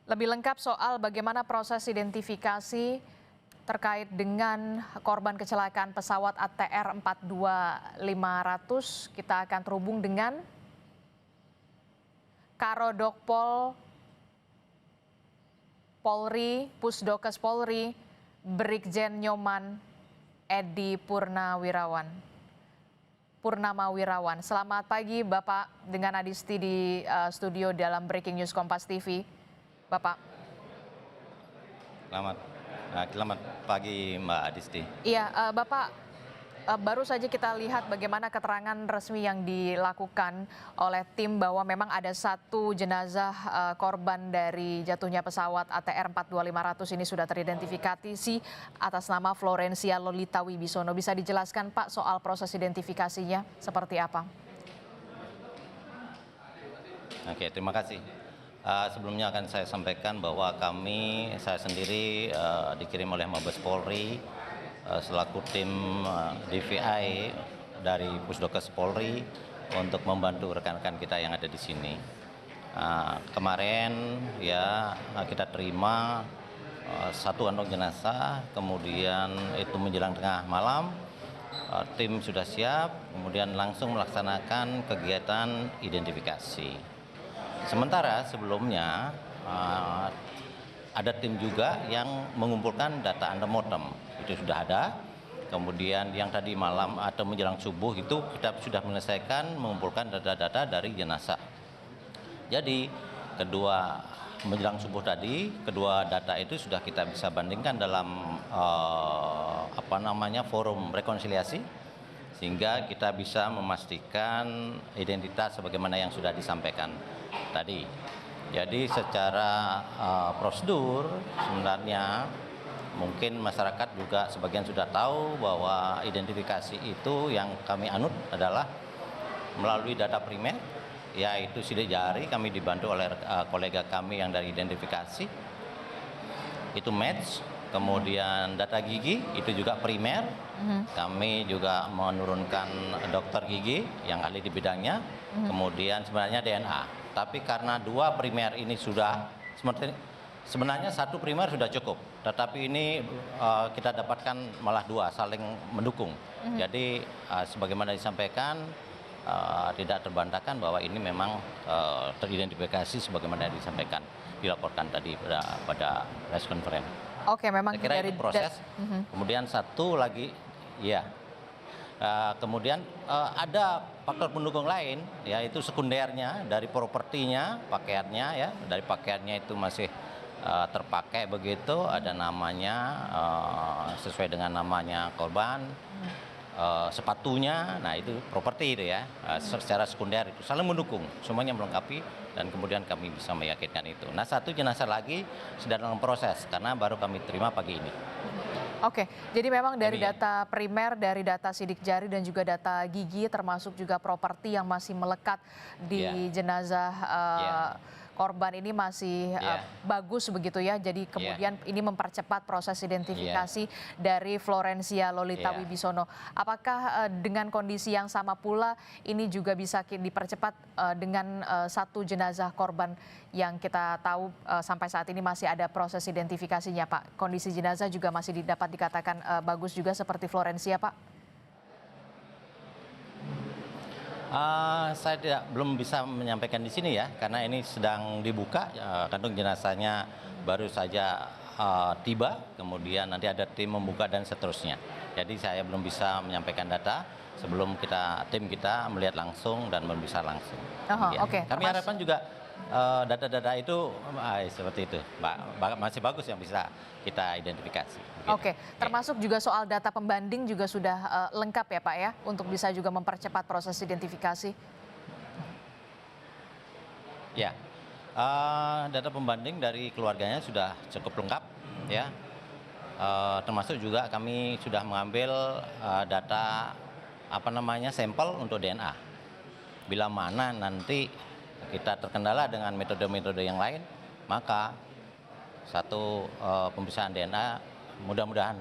Lebih lengkap soal bagaimana proses identifikasi terkait dengan korban kecelakaan pesawat ATR 42500, kita akan terhubung dengan Karodokpol Polri, Pusdokes Polri, Brigjen Nyoman Edi Purnamawirawan. Selamat pagi Bapak, dengan Adisti di studio dalam Breaking News Kompas TV. Bapak. Selamat pagi Mbak Adisti. Iya, Bapak, baru saja kita lihat bagaimana keterangan resmi yang dilakukan oleh tim bahwa memang ada satu jenazah korban dari jatuhnya pesawat ATR 42500 ini sudah teridentifikasi atas nama Florencia Lolita Wibisono. Bisa dijelaskan Pak soal proses identifikasinya seperti apa? Oke, terima kasih. Sebelumnya akan saya sampaikan bahwa saya sendiri dikirim oleh Mabes Polri selaku tim DVI dari Pusdokes Polri untuk membantu rekan-rekan kita yang ada di sini. Kemarin ya kita terima satu kantong jenazah, kemudian itu menjelang tengah malam tim sudah siap, kemudian langsung melaksanakan kegiatan identifikasi. Sementara sebelumnya ada tim juga yang mengumpulkan data antemortem, itu sudah ada. Kemudian yang tadi malam atau menjelang subuh itu kita sudah menyelesaikan mengumpulkan data-data dari jenazah. Jadi menjelang subuh tadi kedua data itu sudah kita bisa bandingkan dalam forum rekonsiliasi, sehingga kita bisa memastikan identitas sebagaimana yang sudah disampaikan tadi. Jadi secara prosedur sebenarnya mungkin masyarakat juga sebagian sudah tahu bahwa identifikasi itu yang kami anut adalah melalui data primer, yaitu sidik jari. Kami dibantu oleh kolega kami yang dari identifikasi, itu match. Kemudian data gigi itu juga primer. Kami juga menurunkan dokter gigi yang ahli di bidangnya. Kemudian sebenarnya DNA. Tapi karena dua primer ini sudah sebenarnya satu primer sudah cukup. Tetapi ini kita dapatkan malah dua, saling mendukung. Jadi sebagaimana disampaikan tidak terbantahkan bahwa ini memang teridentifikasi sebagaimana disampaikan, dilaporkan tadi pada press conference. Oke, memang saya kira dari itu proses. Kemudian satu lagi, ya. Kemudian ada faktor pendukung lain, yaitu sekundernya dari propertinya, pakaiannya, ya, dari pakaiannya itu masih terpakai begitu, ada namanya sesuai dengan namanya korban. Sepatunya, nah itu properti itu ya, secara sekunder itu saling mendukung, semuanya melengkapi, dan kemudian kami bisa meyakinkan itu. Nah, satu jenazah lagi sedang dalam proses karena baru kami terima pagi ini. Oke, jadi memang dari data primer, dari data sidik jari dan juga data gigi, termasuk juga properti yang masih melekat di jenazah korban ini masih bagus begitu ya. Jadi kemudian ini mempercepat proses identifikasi dari Florencia Lolita Wibisono. Apakah dengan kondisi yang sama pula ini juga bisa dipercepat dengan satu jenazah korban yang kita tahu sampai saat ini masih ada proses identifikasinya, Pak? Kondisi jenazah juga masih dapat dikatakan bagus juga seperti Florencia, Pak? Saya belum bisa menyampaikan di sini ya, karena ini sedang dibuka, kantung jenazahnya baru saja tiba, kemudian nanti ada tim membuka dan seterusnya. Jadi saya belum bisa menyampaikan data sebelum tim kita melihat langsung dan bisa langsung. Kami harapkan juga data-data itu seperti itu, masih bagus yang bisa kita identifikasi. Oke, termasuk juga soal data pembanding juga sudah lengkap ya Pak ya, untuk bisa juga mempercepat proses identifikasi. Ya, data pembanding dari keluarganya sudah cukup lengkap ya, termasuk juga kami sudah mengambil data sampel untuk DNA. Bila mana nanti kita terkendala dengan metode-metode yang lain, maka satu pemeriksaan DNA mudah-mudahan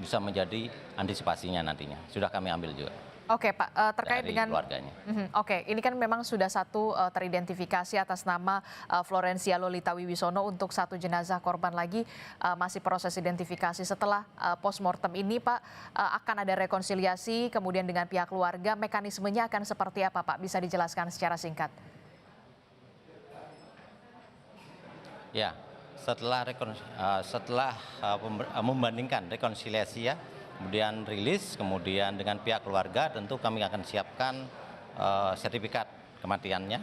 bisa menjadi antisipasinya nantinya. Sudah kami ambil juga. Oke Pak, terkait dari dengan keluarganya. Oke, ini kan memang sudah satu teridentifikasi atas nama Florencia Lolita Wibisono. Untuk satu jenazah korban lagi masih proses identifikasi. Setelah postmortem ini Pak, akan ada rekonsiliasi kemudian dengan pihak keluarga, mekanismenya akan seperti apa Pak? Bisa dijelaskan secara singkat? Ya, setelah membandingkan rekonsiliasi ya, kemudian rilis, kemudian dengan pihak keluarga tentu kami akan siapkan sertifikat kematiannya,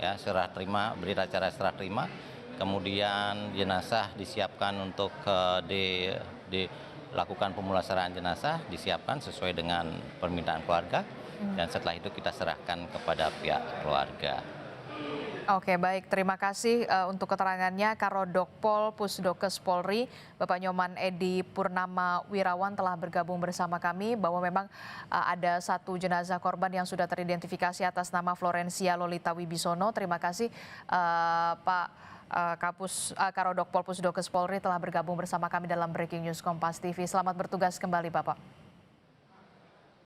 ya serah terima, berita acara serah terima, kemudian jenazah disiapkan untuk dilakukan pemulasaraan jenazah, disiapkan sesuai dengan permintaan keluarga, dan setelah itu kita serahkan kepada pihak keluarga. Oke, baik. Terima kasih untuk keterangannya Karodokpol Pusdokes Polri, Bapak Nyoman Edi Purnama Wirawan telah bergabung bersama kami bahwa memang ada satu jenazah korban yang sudah teridentifikasi atas nama Florencia Lolita Wibisono. Terima kasih Pak Karodokpol Pusdokes Polri telah bergabung bersama kami dalam Breaking News Kompas TV. Selamat bertugas kembali Bapak.